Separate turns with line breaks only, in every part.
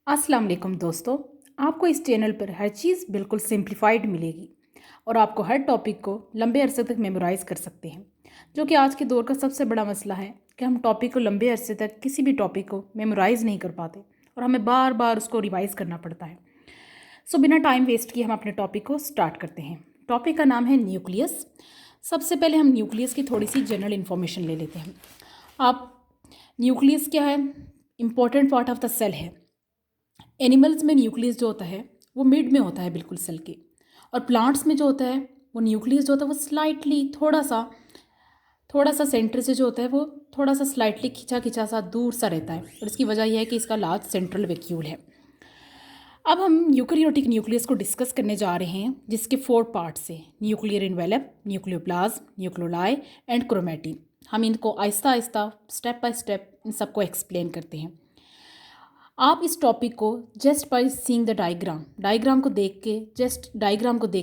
अस्सलाम वालेकुम दोस्तों। आपको इस चैनल पर हर चीज़ बिल्कुल सिंप्लीफाइड मिलेगी और आपको हर टॉपिक को लंबे अरसे तक मेमोराइज़ कर सकते हैं, जो कि आज के दौर का सबसे बड़ा मसला है कि हम टॉपिक को लंबे अरसे तक किसी भी टॉपिक को मेमोराइज़ नहीं कर पाते और हमें बार बार उसको रिवाइज़ करना पड़ता है। सो बिना टाइम वेस्ट किए हम अपने टॉपिक को स्टार्ट करते हैं। टॉपिक का नाम है न्यूक्लियस। सबसे पहले हम न्यूक्लियस की थोड़ी सी जनरल इन्फॉर्मेशन ले लेते हैं। आप न्यूक्लियस क्या है? Important part of the cell है। एनिमल्स में न्यूक्लियस जो होता है वो मिड में होता है बिल्कुल सेल के, और प्लांट्स में जो होता है वो न्यूक्लियस जो होता है वो स्लाइटली थोड़ा सा सेंटर से जो होता है वो थोड़ा सा स्लाइटली खिंचा खिंचा सा दूर सा रहता है, और इसकी वजह यह है कि इसका लार्ज सेंट्रल वैक्यूल है। अब हम यूकेरियोटिक न्यूक्लियस को डिस्कस करने जा रहे हैं, जिसके 4 पार्ट्स हैं: nuclear envelope, nucleoplasm, nucleoli and chromatin. हम इनको Aahista Aahista step by step in सबको एक्सप्लेन करते हैं। आप इस टॉपिक को just by seeing the diagram को देख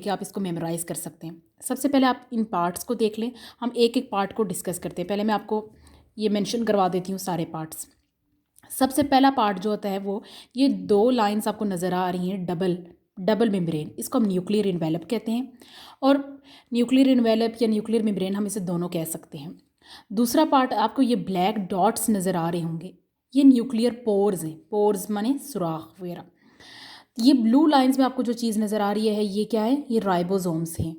के आप इसको मेमोराइज़ कर सकते हैं। सबसे पहले आप इन पार्ट्स को देख लें। हम एक एक पार्ट को डिस्कस करते हैं। पहले मैं आपको ये मेंशन करवा देती हूँ सारे पार्ट्स। सबसे पहला पार्ट जो होता है वो ये 2 लाइंस आपको नज़र आ रही हैं, डबल मेम्ब्रेन, इसको हम न्यूक्लियर इन्वेलप कहते हैं, और न्यूक्लियर इन्वेलप या न्यूक्लियर मेम्ब्रेन हम इसे दोनों कह सकते हैं। दूसरा पार्ट आपको ये ब्लैक डॉट्स नज़र आ रहे होंगे, ये न्यूक्लियर पोर्स हैं। पोर्स माने सुराख वगैरह। ये ब्लू लाइंस में आपको जो चीज़ नज़र आ रही है ये क्या है? ये राइबोसोम्स हैं।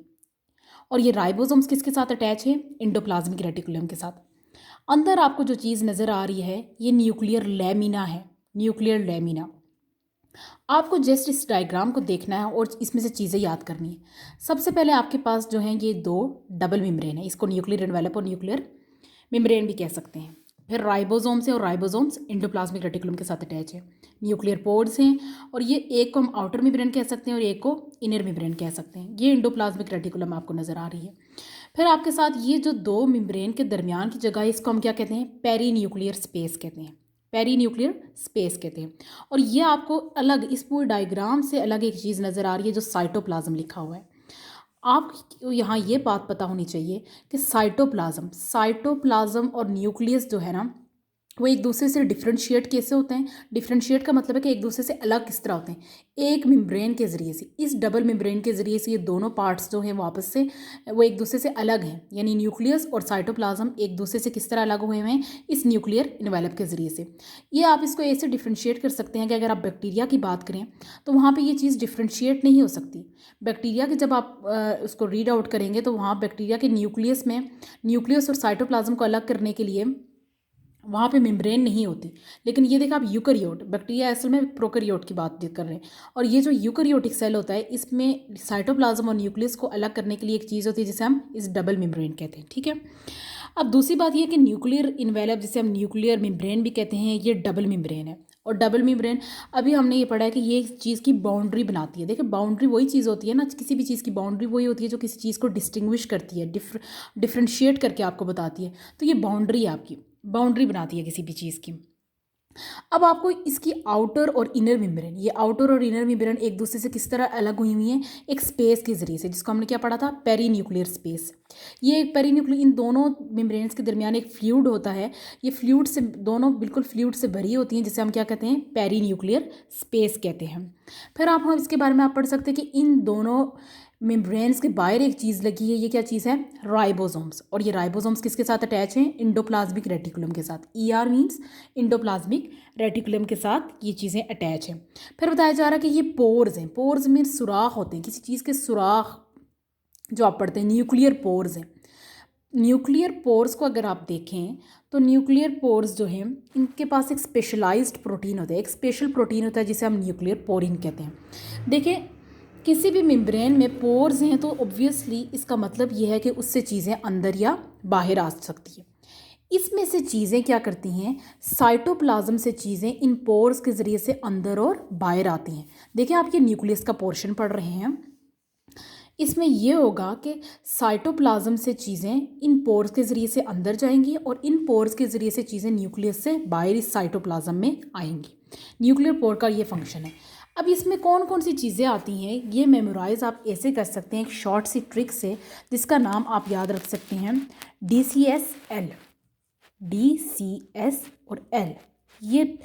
और ये राइबोसोम्स किसके साथ अटैच है? इंडोप्लाज्मिक रेटिकुलम के साथ। अंदर आपको जो चीज़ नज़र आ रही है ये न्यूक्लियर लेमिना है। Nuclear lamina. आपको जस्ट इस डायग्राम को देखना है और इसमें से चीज़ें याद करनी है। सबसे पहले आपके पास जो हैं ये 2 डबल मेम्ब्रेन है, इसको न्यूक्लियर इन्वेलप और न्यूक्लियर मेम्ब्रेन भी कह सकते हैं। फिर राइबोसोम्स है, और राइबोसोम्स इंडोप्लाज्मिक रेटिकुलम के साथ अटैच है। न्यूक्लियर पोर्स हैं, और ये एक को हम आउटर मेम्ब्रेन कह सकते हैं और एक को इनर मेम्ब्रेन कह सकते हैं। ये इंडोप्लाज्मिक रेटिकुलम आपको नज़र आ रही है। फिर आपके साथ ये जो 2 मेम्ब्रेन के दरमियान की जगह है इसको हम क्या कहते हैं? पेरी न्यूक्लियर स्पेस कहते हैं। पेरी न्यूक्लियर स्पेस कहते हैं। और ये आपको अलग इस पूरे डायग्राम से अलग एक चीज़ नज़र आ रही है जो साइटोप्लाज्म लिखा हुआ है। आपको यहाँ ये बात पता होनी चाहिए कि साइटोप्लाज्म और न्यूक्लियस जो है ना वो एक दूसरे से डिफ्रेंशिएट कैसे होते हैं? डिफ्रेंशिएट का मतलब है कि एक दूसरे से अलग किस तरह होते हैं? एक मेम्ब्रेन के ज़रिए से, इस डबल मेम्ब्रेन के ज़रिए से ये दोनों पार्ट्स जो हैं वापस से वो एक दूसरे से अलग हैं। यानी न्यूक्लियस और साइटोप्लाज्म एक दूसरे से किस तरह अलग हुए हैं? इस न्यूक्लियर इन्वेलप के ज़रिए से। ये आप इसको ऐसे डिफ्रेंशिएट कर सकते हैं कि अगर आप बैक्टीरिया की बात करें तो वहाँ पर ये चीज़ डिफ्रेंशिएट नहीं हो सकती। बैक्टीरिया के जब आप उसको रीड आउट करेंगे तो वहाँ बैक्टीरिया के न्यूक्लियस में न्यूक्लियस और साइटोप्लाज्म को अलग करने के लिए वहाँ पे मेम्ब्रेन नहीं होती। लेकिन ये देखा आप यूकैरियोट, बैक्टीरिया असल में प्रोकैरियोट की बात कर रहे हैं। और ये जो यूकैरियोटिक सेल होता है इसमें साइटोप्लाज्म और न्यूक्लियस को अलग करने के लिए एक चीज़ होती है जिसे हम इस डबल मेम्ब्रेन कहते हैं। ठीक है। अब दूसरी बात ये कि न्यूक्लियर इन्वेलप जिसे हम न्यूक्लियर मेम्ब्रेन भी कहते हैं, ये डबल मेम्ब्रेन है। और डबल मेम्ब्रेन अभी हमने ये पढ़ा है कि ये चीज़ की बाउंड्री बनाती है। देखिए बाउंड्री वही चीज़ होती है ना, किसी भी चीज़ की बाउंड्री वही होती है जो किसी चीज़ को डिस्टिंग्विश करती है, डिफ्रेंशिएट करके आपको बताती है। तो ये बाउंड्री है, आपकी बाउंड्री बनाती है किसी भी चीज़ की। अब आपको इसकी आउटर और इनर मेम्ब्रेन, ये आउटर और इनर मेम्ब्रेन एक दूसरे से किस तरह अलग हुई हुई हैं? एक स्पेस के ज़रिए से, जिसको हमने क्या पढ़ा था? Perinuclear space. ये एक पेरी न्यूक्लियर, इन दोनों मेम्ब्रेन्स के दरमियान एक फ्लूइड होता है। ये फ्लूइड से दोनों बिल्कुल फ्लूइड से भरी होती हैं, जिसे हम क्या कहते हैं? पेरी न्यूक्लियर स्पेस कहते हैं। फिर आप हम इसके बारे में आप पढ़ सकते हैं कि इन दोनों मेम्ब्रेन्स के बाहर एक चीज़ लगी है। ये क्या चीज़ है? राइबोसोम्स। और ये राइबोसोम्स किसके साथ अटैच हैं? इंडोप्लाज्मिक रेटिकुलम के साथ। ER मीन्स इंडोप्लाज्मिक रेटिकुलम के साथ ये चीज़ें अटैच हैं। फिर बताया जा रहा है कि ये पोर्स हैं। पोर्स में सुराख होते हैं, किसी चीज़ के सुराख जो आप पढ़ते हैं, न्यूक्लियर पोर्स हैं। न्यूक्लियर पोर्स को अगर आप देखें तो न्यूक्लियर पोर्स जो हैं इनके पास एक स्पेशलाइज्ड प्रोटीन होता है, एक स्पेशल प्रोटीन होता है जिसे हम न्यूक्लियर पोरिन कहते हैं। देखें किसी भी मेम्ब्रेन में पोर्स हैं तो ऑब्वियसली इसका मतलब ये है कि उससे चीज़ें अंदर या बाहर आ सकती है। इसमें से चीज़ें क्या करती हैं? साइटोप्लाज्म से चीज़ें इन पोर्स के ज़रिए से अंदर और बाहर आती हैं। देखिए आप ये न्यूक्लियस का पोर्शन पढ़ रहे हैं, इसमें यह होगा कि साइटोप्लाज्म से चीज़ें इन पोर्स के ज़रिए से अंदर जाएंगी और इन पोर्स के ज़रिए से चीज़ें न्यूक्लियस से बाहर इस साइटोप्लाज्म में आएंगी। न्यूक्लियर पोर का ये फंक्शन है। अब इसमें कौन कौन सी चीज़ें आती हैं ये मेमोराइज़ आप ऐसे कर सकते हैं एक शॉर्ट सी ट्रिक से, जिसका नाम आप याद रख सकते हैं DCS L। DCS और L, ये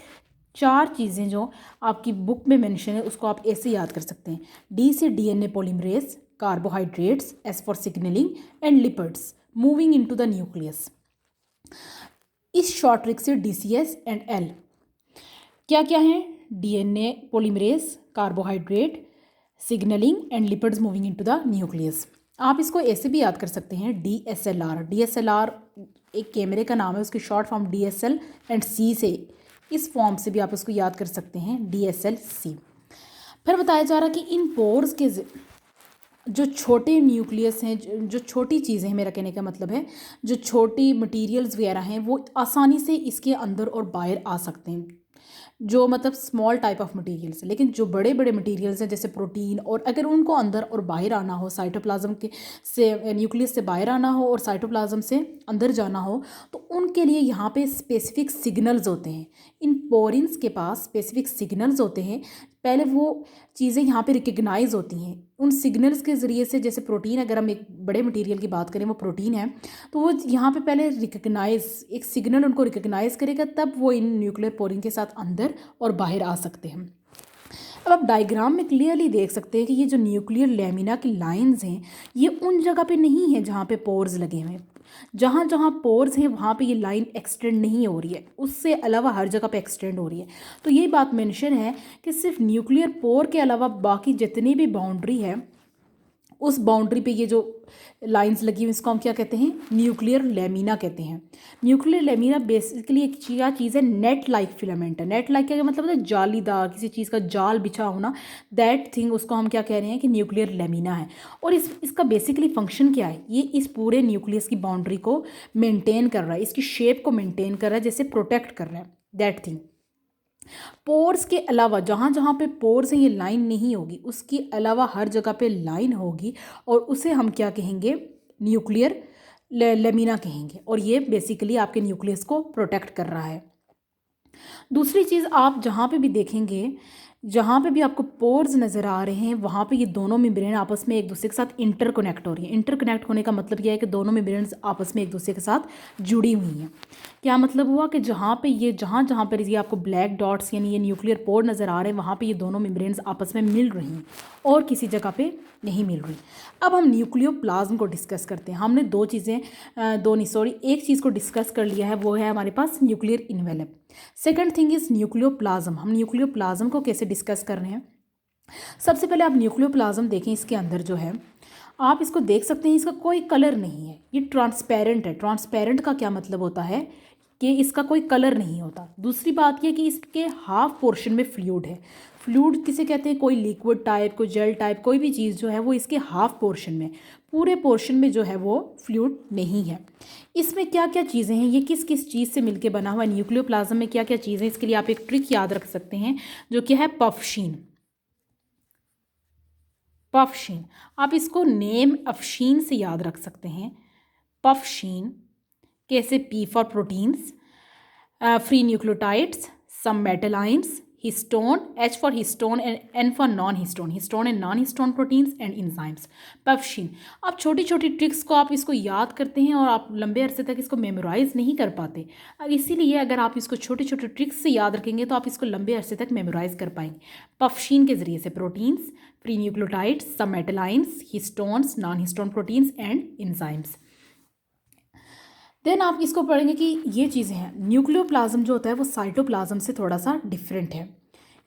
4 चीज़ें जो आपकी बुक में मेंशन है उसको आप ऐसे याद कर सकते हैं। डी से DNA polymerase, carbohydrates, S for signalling and lipids moving into the nucleus. इस शॉर्ट ट्रिक से डीसीएस एंड एल क्या क्या है? DNA polymerase, carbohydrate, signalling and lipids moving into the nucleus. आप इसको ऐसे भी याद कर सकते हैं, डीएसएलआर। डीएसएलआर एक कैमरे का नाम है, उसकी शॉर्ट फॉर्म डीएसएल एंड सी से, इस फॉर्म से भी आप उसको याद कर सकते हैं, डीएसएल-सी। फिर बताया जा रहा है कि इन पोर्स के जो छोटे न्यूक्लियस हैं, जो छोटी चीज़ें हैं, मेरा कहने का मतलब है जो छोटी मटेरियल्स वगैरह हैं वो आसानी से इसके अंदर और बाहर आ सकते हैं, जो मतलब स्मॉल टाइप ऑफ मटेरियल्स है। लेकिन जो बड़े बड़े मटेरियल्स हैं जैसे प्रोटीन, और अगर उनको अंदर और बाहर आना हो, साइटोप्लाज्म के से न्यूक्लियस से बाहर आना हो और साइटोप्लाज्म से अंदर जाना हो, तो उनके लिए यहाँ पे स्पेसिफिक सिग्नल्स होते हैं। इन पोरिन्स के पास स्पेसिफिक सिग्नल्स होते हैं। पहले वो चीज़ें यहाँ पे रिकग्नाइज होती हैं उन सिग्नल्स के ज़रिए से। जैसे प्रोटीन, अगर हम एक बड़े मटेरियल की बात करें, वो प्रोटीन है, तो वो यहाँ पे पहले रिकग्नाइज, एक सिग्नल उनको रिकग्नाइज करेगा, तब वो इन न्यूक्लियर पोरिन के साथ अंदर और बाहर आ सकते हैं। अब आप डायग्राम में क्लियरली देख सकते हैं कि ये जो न्यूक्लियर लेमिना की लाइंस हैं, ये उन जगह पे नहीं है जहाँ पे पोर्स लगे हुए हैं। जहाँ जहाँ पोर्स हैं वहाँ पे ये लाइन एक्सटेंड नहीं हो रही है, उससे अलावा हर जगह पे एक्सटेंड हो रही है। तो ये बात मेंशन है कि सिर्फ न्यूक्लियर पोर के अलावा बाकी जितनी भी बाउंड्री है, उस बाउंड्री पे ये जो लाइंस लगी हुई, इसको हम क्या कहते हैं? न्यूक्लियर लेमिना कहते हैं। न्यूक्लियर लेमिना बेसिकली एक क्या चीज़ है? नेट लाइक फिलामेंट है। नेट लाइक क्या मतलब है? जालीदार, किसी चीज़ का जाल बिछा होना, दैट थिंग, उसको हम क्या कह रहे हैं कि न्यूक्लियर लेमिना है। और इसका बेसिकली फंक्शन क्या है? ये इस पूरे न्यूक्लियस की बाउंड्री को मेनटेन कर रहा है, इसकी शेप को मेनटेन कर रहा है, जैसे प्रोटेक्ट कर रहा है, दैट थिंग। पोर्स के अलावा जहाँ जहाँ पे पोर्स है ये लाइन नहीं होगी, उसके अलावा हर जगह पे लाइन होगी, और उसे हम क्या कहेंगे? न्यूक्लियर लेमिना कहेंगे। और ये बेसिकली आपके न्यूक्लियस को प्रोटेक्ट कर रहा है। दूसरी चीज़, आप जहाँ पे भी देखेंगे, जहाँ पे भी आपको पोर्स नज़र आ रहे हैं, वहाँ पे ये दोनों मेम्ब्रेन आपस में एक दूसरे के साथ इंटरकनेक्ट हो रही है। इंटरकनेक्ट होने का मतलब यह है कि दोनों मेम्ब्रेन आपस में एक दूसरे के साथ जुड़ी हुई हैं। क्या मतलब हुआ कि जहाँ जहाँ पर ये आपको ब्लैक डॉट्स यानी ये न्यूक्लियर पोर नज़र आ रहे हैं, वहाँ पर ये दोनों मेम्ब्रेन आपस में मिल रही हैं और किसी जगह पर नहीं मिल रही। अब हम न्यूक्लियोप्लाज्म को डिस्कस करते हैं। हमने एक चीज़ को डिस्कस कर लिया है, वो है हमारे पास nuclear envelope. Second thing is nucleoplasm. हम न्यूक्लियोप्लाज्म को कैसे डिस्कस कर रहे हैं? सबसे पहले आप न्यूक्लियोप्लाज्म देखें, इसके अंदर जो है आप इसको देख सकते हैं, इसका कोई कलर नहीं है, ये ट्रांसपेरेंट है। ट्रांसपेरेंट का क्या मतलब होता है? कि इसका कोई कलर नहीं होता। दूसरी बात यह कि इसके हाफ पोर्शन में फ्लूइड है। फ्लूइड किसे कहते हैं? कोई लिक्विड टाइप, कोई जेल टाइप, कोई भी चीज़ जो है वो इसके हाफ पोर्शन में, पूरे पोर्शन में जो है वो फ्लूइड नहीं है। इसमें क्या क्या चीज़ें हैं? ये किस किस चीज़ से मिलकर बना हुआ है? न्यूक्लियोप्लाज्म में क्या क्या चीज़ें? इसके लिए आप एक ट्रिक याद रख सकते हैं, जो क्या है? पफशीन। पफशीन, आप इसको नेम अफशीन से याद रख सकते हैं। पफशीन। कैसे? P for proteins, free nucleotides, some metal ions, histone, H for histone and N for non histone, histone and non histone proteins and enzymes. पफशीन। आप छोटी छोटी ट्रिक्स को आप इसको याद करते हैं और आप लंबे अरसे तक इसको मेमोराइज नहीं कर पाते। अब इसीलिए अगर आप इसको छोटे छोटे ट्रिक्स से याद रखेंगे तो आप इसको लंबे अरसे तक मेमोराइज कर पाएंगे। पफशीन के ज़रिए से प्रोटीन्स, फ्री न्यूक्लियोटाइड्स, सब metal ions, histones, non histone proteins and enzymes. Then आप इसको पढ़ेंगे कि ये चीज़ें हैं। न्यूक्लियोप्लाज्म जो होता है वो साइटोप्लाज्म से थोड़ा सा डिफरेंट है।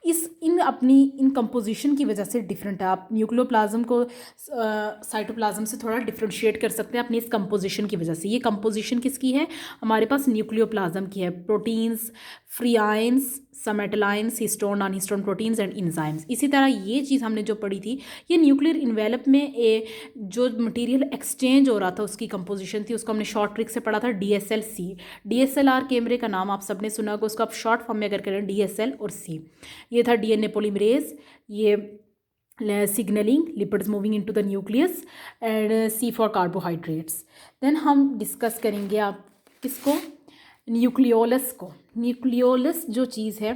इन कंपोजिशन की वजह से डिफरेंट है। आप न्यूक्लियोप्लाज्म को साइटोप्लाज्म से थोड़ा डिफ्रेंशिएट कर सकते हैं अपनी इस कंपोजिशन की वजह से। ये कंपोजिशन किसकी है? हमारे पास न्यूक्लियोप्लाज्म की है। प्रोटीन्स, फ्री आयंस, सब metal ions, histone, non histone proteins and enzymes. इसी तरह ये चीज़ हमने जो पढ़ी थी, ये न्यूक्लियर इन्वेलप में जो मटेरियल एक्सचेंज हो रहा था उसकी कंपोजिशन थी, उसको हमने शॉर्ट ट्रिक से पढ़ा था, DSL-C। DSLR कैमरे का नाम आप सबने सुना होगा, उसको आप शॉर्ट फॉर्म में अगर करें DSL और C। ये था DNA पॉलीमरेज, ये signalling, lipids moving into the nucleus, and C for carbohydrates. Then हम डिस्कस करेंगे आप किसको? न्यूक्लियोलस को। न्यूक्लियोलस जो चीज़ है,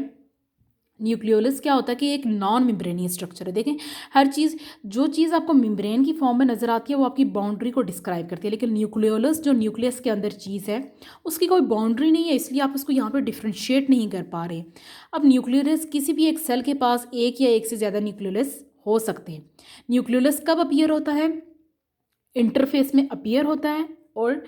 न्यूक्लियोलस क्या होता है कि एक नॉन मेम्ब्रेनियस स्ट्रक्चर है। देखें, हर चीज़, जो चीज़ आपको मेम्ब्रेन की फॉर्म में नज़र आती है वो आपकी बाउंड्री को डिस्क्राइब करती है, लेकिन न्यूक्लियोलस जो न्यूक्लियस के अंदर चीज़ है उसकी कोई बाउंड्री नहीं है, इसलिए आप उसको यहाँ पर डिफ्रेंशिएट नहीं कर पा रहे। अब न्यूक्लियोलस, किसी भी एक सेल के पास एक या एक से ज़्यादा न्यूक्लियोलस हो सकते हैं। न्यूक्लियोलस कब अपीयर होता है? इंटरफेस में अपीयर होता है और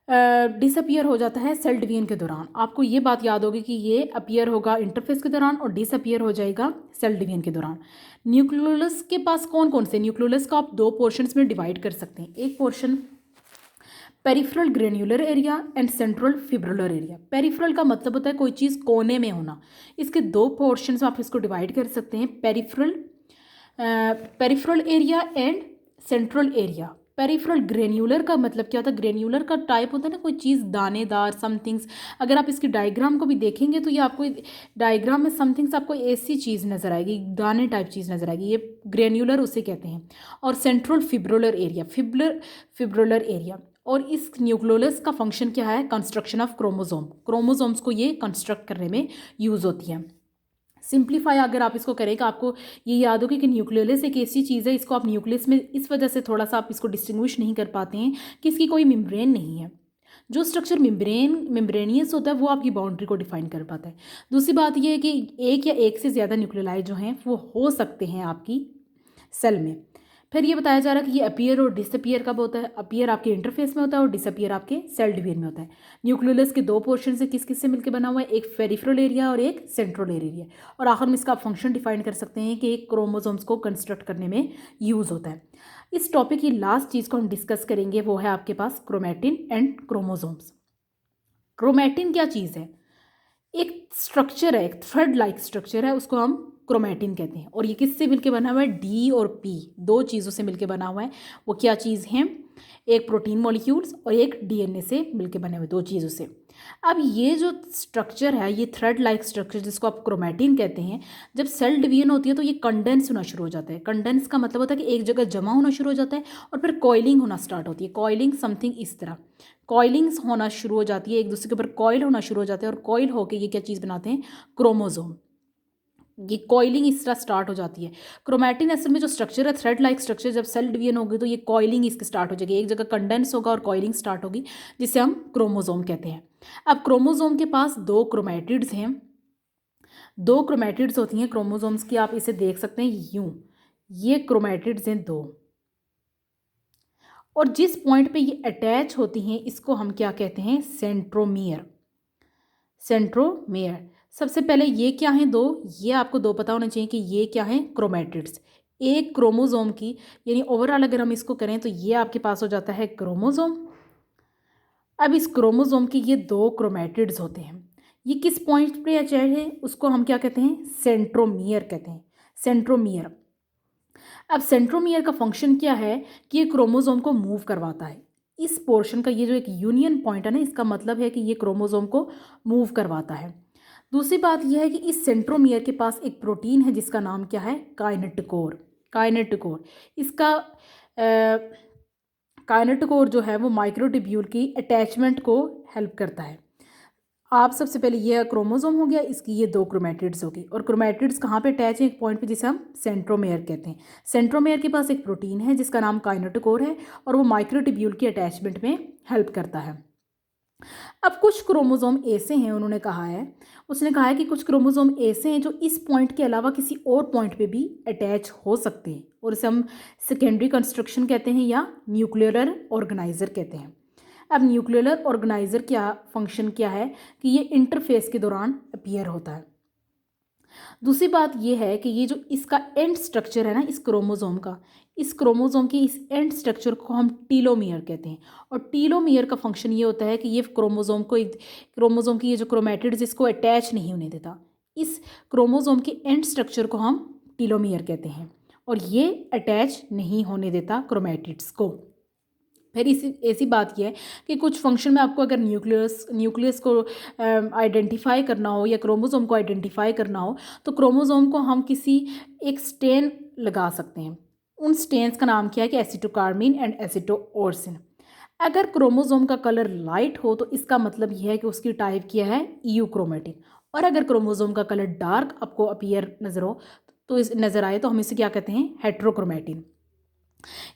डिसअपियर हो जाता है सेल डिवीजन के दौरान। आपको ये बात याद होगी कि ये अपीयर होगा इंटरफेस के दौरान और डिसअपियर हो जाएगा सेल डिवीजन के दौरान। न्यूक्लियोलस के पास कौन कौन से, न्यूक्लियोलस को आप दो पोर्शंस में डिवाइड कर सकते हैं। एक portion peripheral granular area and central fibrillar area. Peripheral का मतलब होता है कोई चीज़ कोने में होना। इसके दो पोर्शंस में आप इसको डिवाइड कर सकते हैं, peripheral area and central area. Peripheral granular का मतलब क्या होता है? ग्रेन्युलर का टाइप होता है ना, कोई चीज़ दानेदार, समथिंग्स। अगर आप इसकी डायग्राम को भी देखेंगे तो ये आपको डायग्राम में समथिंग्स आपको ऐसी चीज़ नज़र आएगी, दाने टाइप चीज़ नज़र आएगी, ये ग्रेन्युलर उसे कहते हैं। और central fibrillar area, fibrillar area. और इस न्यूक्लियोलस का फंक्शन क्या है? Construction of chromosome. क्रोमोसोम्स को ये कंस्ट्रक्ट करने में यूज़ होती है। सिंप्लीफाई अगर आप इसको करें, आपको ये याद होगी कि न्यूक्लियोलस एक ऐसी चीज़ है, इसको आप न्यूक्लियस में इस वजह से थोड़ा सा आप इसको डिस्टिंग्विश नहीं कर पाते हैं कि इसकी कोई मेम्ब्रेन नहीं है। जो स्ट्रक्चर मेम्ब्रेनियस होता है वो आपकी बाउंड्री को डिफाइन कर पाता है। दूसरी बात ये है कि एक या एक से ज़्यादा न्यूक्लियोलाई जो हैं वो हो सकते हैं आपकी सेल में। फिर ये बताया जा रहा है कि ये अपीयर और डिसअपियर कब होता है? अपीयर आपके इंटरफेस में होता है और डिसअपियर आपके सेल डिवीजन में होता है। न्यूक्लियोलस के दो पोर्शन से किस किस से मिलकर बना हुआ है? एक पेरिफेरल एरिया और एक सेंट्रल एरिया। और आखिर में इसका आप फंक्शन डिफाइन कर सकते हैं कि एक क्रोमोसोम्स को कंस्ट्रक्ट करने में यूज़ होता है। इस टॉपिक की लास्ट चीज़ को हम डिस्कस करेंगे, वो है आपके पास क्रोमैटिन एंड क्रोमोसोम्स। क्रोमैटिन क्या चीज़ है? एक स्ट्रक्चर है, एक थ्रेड लाइक स्ट्रक्चर है, उसको हम क्रोमैटिन कहते हैं। और ये किससे मिलके बना हुआ है? डी और पी, दो चीज़ों से मिलके बना हुआ है। वो क्या चीज़ हैं? एक प्रोटीन मॉलिक्यूल्स और एक डीएनए से मिलके बने हुए, दो चीज़ों से। अब ये जो स्ट्रक्चर है, ये थ्रेड लाइक स्ट्रक्चर जिसको आप क्रोमैटिन कहते हैं, जब सेल डिवीजन होती है तो ये कंडेंस होना शुरू हो जाता है। कंडेंस का मतलब होता है कि एक जगह जमा होना शुरू हो जाता है और फिर कॉइलिंग होना स्टार्ट होती है। कॉइलिंग समथिंग इस तरह, कॉइलिंग्स होना शुरू हो जाती है, एक दूसरे के ऊपर कॉइल होना शुरू हो जाता है और कॉइल होकर ये क्या चीज़ बनाते हैं? क्रोमोसोम। ये कॉइलिंग इस तरह स्टार्ट हो जाती है। क्रोमैटिन असल में जो स्ट्रक्चर है, थ्रेड लाइक स्ट्रक्चर, जब सेल डिवीजन होगी तो ये कॉइलिंग इसकी स्टार्ट हो जाएगी, एक जगह कंडेंस होगा और कॉइलिंग स्टार्ट होगी, जिसे हम क्रोमोसोम कहते हैं। अब क्रोमोसोम के पास दो क्रोमैटिड्स हैं, दो क्रोमैटिड्स होती हैं क्रोमोसोम्स की। आप इसे देख सकते हैं यूं, ये क्रोमैटिड्स हैं दो, और जिस पॉइंट पे ये अटैच होती हैं इसको हम क्या कहते हैं? सेंट्रोमियर। सेंट्रोमियर। सबसे पहले ये क्या हैं? दो, ये आपको दो पता होना चाहिए कि ये क्या हैं? क्रोमैटिड्स। एक क्रोमोसोम की, यानी ओवरऑल अगर हम इसको करें तो ये आपके पास हो जाता है क्रोमोसोम। अब इस क्रोमोसोम के ये दो क्रोमैटिड्स होते हैं, ये किस पॉइंट पे अटैच है? उसको हम क्या कहते हैं? सेंट्रोमियर कहते हैं, सेंट्रोमियर। अब सेंट्रोमियर का फंक्शन क्या है कि ये क्रोमोसोम को मूव करवाता है। इस पोर्शन का ये जो एक यूनियन पॉइंट है ना, इसका मतलब है कि ये क्रोमोसोम को मूव करवाता है। दूसरी बात यह है कि इस सेंट्रोमियर के पास एक प्रोटीन है जिसका नाम क्या है? काइनेटोकोर। काइनेटोकोर, इसका काइनेटोकोर जो है वो माइक्रोट्यूब्यूल की अटैचमेंट को हेल्प करता है। आप सबसे पहले ये क्रोमोसोम हो गया, इसकी ये दो क्रोमैटिड्स होगी, और क्रोमैटिड्स कहाँ पे अटैच है? एक पॉइंट पे जिसे हम सेंट्रोमेयर कहते हैं। सेंट्रोमेयर के पास एक प्रोटीन है जिसका नाम काइनेटोकोर है और वो माइक्रोट्यूब्यूल की अटैचमेंट में हेल्प करता है। अब कुछ क्रोमोसोम ऐसे हैं, उन्होंने कहा है, उसने कहा है कि कुछ क्रोमोसोम ऐसे हैं जो इस पॉइंट के अलावा किसी और पॉइंट पे भी अटैच हो सकते हैं, और इसे हम सेकेंडरी कंस्ट्रक्शन कहते हैं या न्यूक्लियर ऑर्गेनाइजर कहते हैं। अब न्यूक्लियर ऑर्गेनाइजर क्या फंक्शन क्या है कि ये इंटरफेस के दौरान अपीयर होता है। दूसरी बात ये है कि ये जो इसका एंड स्ट्रक्चर है ना, इस क्रोमोसोम का, इस क्रोमोसोम की इस एंड स्ट्रक्चर को हम टीलोमियर कहते हैं। और टीलोमियर का फंक्शन ये होता है कि ये क्रोमोसोम की ये जो क्रोमैटिड्स इसको अटैच नहीं होने देता। इस क्रोमोसोम के एंड स्ट्रक्चर को हम टीलोमियर कहते हैं और ये अटैच नहीं होने देता क्रोमैटिड्स को। फिर इसी ऐसी बात यह है कि कुछ फंक्शन में आपको अगर न्यूक्लियस को आइडेंटिफाई करना हो या क्रोमोसोम को आइडेंटिफाई करना हो तो क्रोमोसोम को हम किसी एक स्टेन लगा सकते हैं। उन स्टेन्स का नाम क्या है कि एसिटोकार्मीन एंड एसिटोओर्सिन। अगर क्रोमोसोम का कलर लाइट हो तो इसका मतलब यह है कि उसकी टाइप क्या है? यूक्रोमैटिन। और अगर क्रोमोसोम का कलर डार्क आपको अपीयर नज़र हो तो इस नज़र आए तो हम इसे क्या कहते हैं, हेट्रोक्रोमेटिन।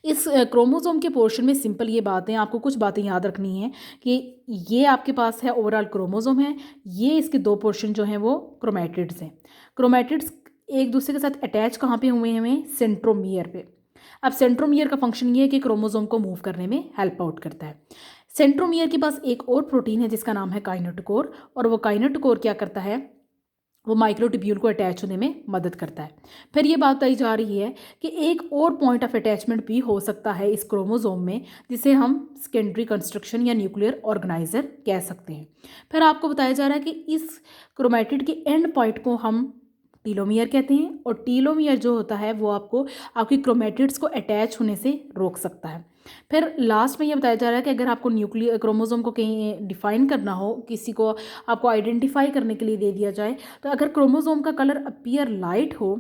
इस क्रोमोसोम के पोर्शन में सिंपल ये बातें, आपको कुछ बातें याद रखनी है कि ये आपके पास है ओवरऑल क्रोमोसोम है, ये इसके दो पोर्शन जो हैं वो क्रोमैटिड्स हैं। क्रोमैटिड्स एक दूसरे के साथ अटैच कहाँ पे हुए हैं, सेंट्रोमियर पे। अब सेंट्रोमियर का फंक्शन ये है कि क्रोमोसोम को मूव करने में हेल्प आउट करता है। सेंट्रोमियर के पास एक और प्रोटीन है जिसका नाम है काइनेटोकोर, और वो काइनेटोकोर क्या करता है, वो माइक्रोट्यूब्यूल को अटैच होने में मदद करता है। फिर ये बात बताई जा रही है कि एक और पॉइंट ऑफ अटैचमेंट भी हो सकता है इस क्रोमोसोम में, जिसे हम सेकेंडरी कंस्ट्रक्शन या न्यूक्लियर ऑर्गेनाइजर कह सकते हैं। फिर आपको बताया जा रहा है कि इस क्रोमैटिड के एंड पॉइंट को हम टीलोमियर कहते हैं, और टीलोमियर जो होता है वो आपको आपकी क्रोमैटिड्स को अटैच होने से रोक सकता है। फिर लास्ट में ये बताया जा रहा है कि अगर आपको न्यूक्लियर क्रोमोसोम को कहीं डिफाइन करना हो, किसी को आपको आइडेंटिफाई करने के लिए दे दिया जाए, तो अगर क्रोमोसोम का कलर अपीयर लाइट हो,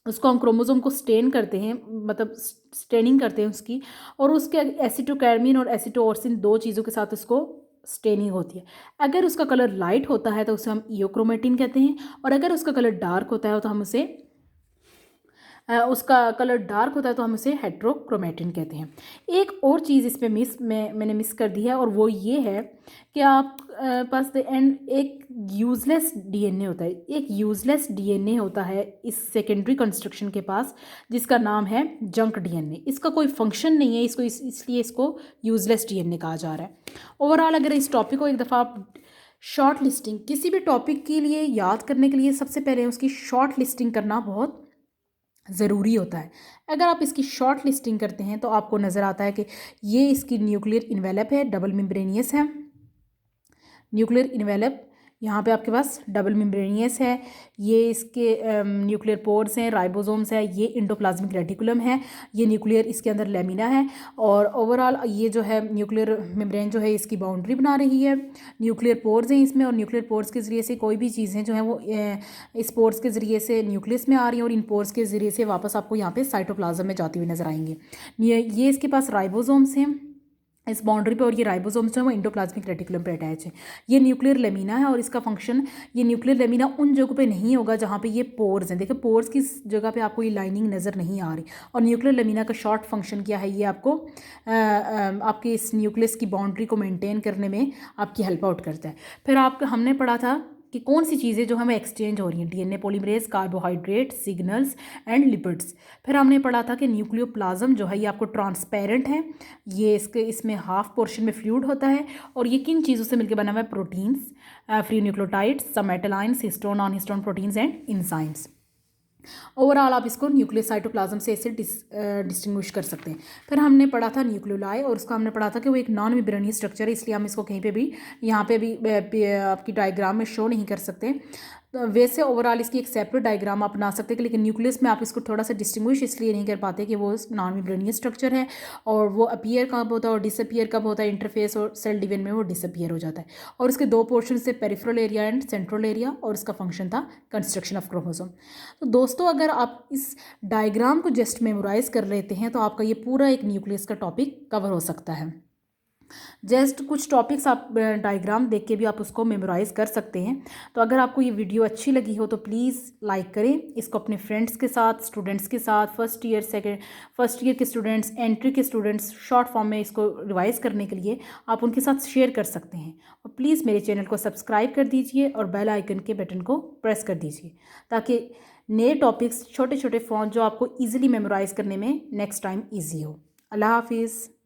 उसको हम क्रोमोसोम को स्टेन करते हैं, मतलब स्टेनिंग करते हैं उसकी, और उसके एसिटोकैरमिन और एसिटोऑर्सिन दो चीज़ों के साथ उसको स्टेनिंग होती है। अगर उसका कलर लाइट होता है तो उसे हम इयोक्रोमेटिन कहते हैं, और अगर उसका कलर डार्क होता है तो हम उसे उसका कलर डार्क होता है तो हम उसे हेट्रोक्रोमेटिन कहते हैं। एक और चीज़ इसमें मैंने मिस कर दी है, और वो ये है कि आप पास द एंड एक यूज़लेस डीएनए होता है। एक यूज़लेस डीएनए होता है इस सेकेंडरी कंस्ट्रक्शन के पास, जिसका नाम है जंक डीएनए। इसका कोई फंक्शन नहीं है, इसको इसलिए इसको यूज़लेस डीएनए कहा जा रहा है। ओवरऑल अगर इस टॉपिक को एक दफ़ा आप शॉर्ट लिस्टिंग, किसी भी टॉपिक के लिए याद करने के लिए सबसे पहले उसकी शॉर्ट लिस्टिंग करना बहुत ज़रूरी होता है। अगर आप इसकी शॉर्ट लिस्टिंग करते हैं तो आपको नज़र आता है कि ये इसकी न्यूक्लियर इन्वेलप है, डबल मेम्ब्रेनियस है। न्यूक्लियर इन्वेलप यहाँ पे आपके पास डबल मेम्ब्रेनियस है। ये इसके न्यूक्लियर पोर्स हैं, राइबोसोम्स है, ये इंडोप्लाज्मिक रेटिकुलम है, ये न्यूक्लियर इसके अंदर लेमिना है, और ओवरऑल ये जो है न्यूक्लियर मेम्ब्रेन जो है इसकी बाउंड्री बना रही है। न्यूक्लियर पोर्स हैं इसमें, और न्यूक्लियर पोर्स के ज़रिए से कोई भी चीज़ें जो हैं वो इस पोर्स के ज़रिए से न्यूक्लियस में आ रही हैं, और इन पोर्स के ज़रिए से वापस आपको यहाँ पे साइटोप्लाज्म में जाती हुई नजर आएंगी। ये इसके पास राइबोसोम्स हैं इस बाउंड्री पे, और ये राइबोसोम्स जो है वो इंडोप्लाज्मिक रेटिकुलम पे अटैच है। ये न्यूक्लियर लेमिना है, और इसका फंक्शन, ये न्यूक्लियर लेमिना उन जगहों पे नहीं होगा जहाँ पे ये पोर्स हैं। देखिए पोर्स की जगह पे आपको ये लाइनिंग नज़र नहीं आ रही, और न्यूक्लियर लेमिना का शॉर्ट फंक्शन क्या है, ये आपको आपके इस न्यूक्लियस की बाउंड्री को मेनटेन करने में आपकी हेल्प आउट करता है। फिर हमने पढ़ा था कि कौन सी चीज़ें जो हमें एक्सचेंज हो रही हैं, DNA polymerase, carbohydrate, signals and lipids. फिर हमने पढ़ा था कि न्यूक्लियोप्लाज्म जो है ये आपको ट्रांसपेरेंट है, ये इसमें हाफ पोर्शन में फ्लूइड होता है, और ये किन चीज़ों से मिलकर बना हुआ है, प्रोटीन्स, फ्री न्यूक्लियोटाइड्स, सब metal ions, histone, non histone proteins and enzymes. Overall आप इसको न्यूक्लियर साइटोप्लाज्म से ऐसे डिस्टिंग्विश कर सकते हैं। फिर हमने पढ़ा था न्यूक्लियोलाई, और उसका हमने पढ़ा था कि वो एक नॉन मेम्ब्रेनियस स्ट्रक्चर है, इसलिए हम इसको कहीं पे भी यहाँ पे भी आपकी डायग्राम में शो नहीं कर सकते। तो वैसे ओवरऑल इसकी एक सेपरेट डायग्राम आप बना सकते हैं, लेकिन न्यूक्लियस में आप इसको थोड़ा सा डिस्टिंग्विश इसलिए नहीं कर पाते कि वो नॉन मेम्ब्रेनियस स्ट्रक्चर है, और वो अपीयर कब होता है और डिसअपीयर कब होता है, इंटरफेस और सेल डिवीजन में वो डिसअपीयर हो जाता है। और उसके दो पोर्शन से peripheral area and central area, और उसका फंक्शन था कंस्ट्रक्शन ऑफ क्रोमोसोम। तो दोस्तों अगर आप इस डायग्राम को जस्ट मेमोराइज कर लेते हैं तो आपका ये पूरा एक न्यूक्लियस का टॉपिक कवर हो सकता है। जस्ट कुछ टॉपिक्स आप डायग्राम देख के भी आप उसको मेमोराइज़ कर सकते हैं। तो अगर आपको ये वीडियो अच्छी लगी हो तो प्लीज़ लाइक करें, इसको अपने फ्रेंड्स के साथ, स्टूडेंट्स के साथ, फर्स्ट ईयर के स्टूडेंट्स, एंट्री के स्टूडेंट्स, शॉर्ट फॉर्म में इसको रिवाइज़ करने के लिए आप उनके साथ शेयर कर सकते हैं। और प्लीज़ मेरे चैनल को सब्सक्राइब कर दीजिए और बेल आइकन के बटन को प्रेस कर दीजिए, ताकि नए टॉपिक्स, छोटे छोटे फॉन्ट जो आपको ईजिली मेमोराइज़ करने में नेक्स्ट टाइम ईजी हो। अल्लाह हाफिज़।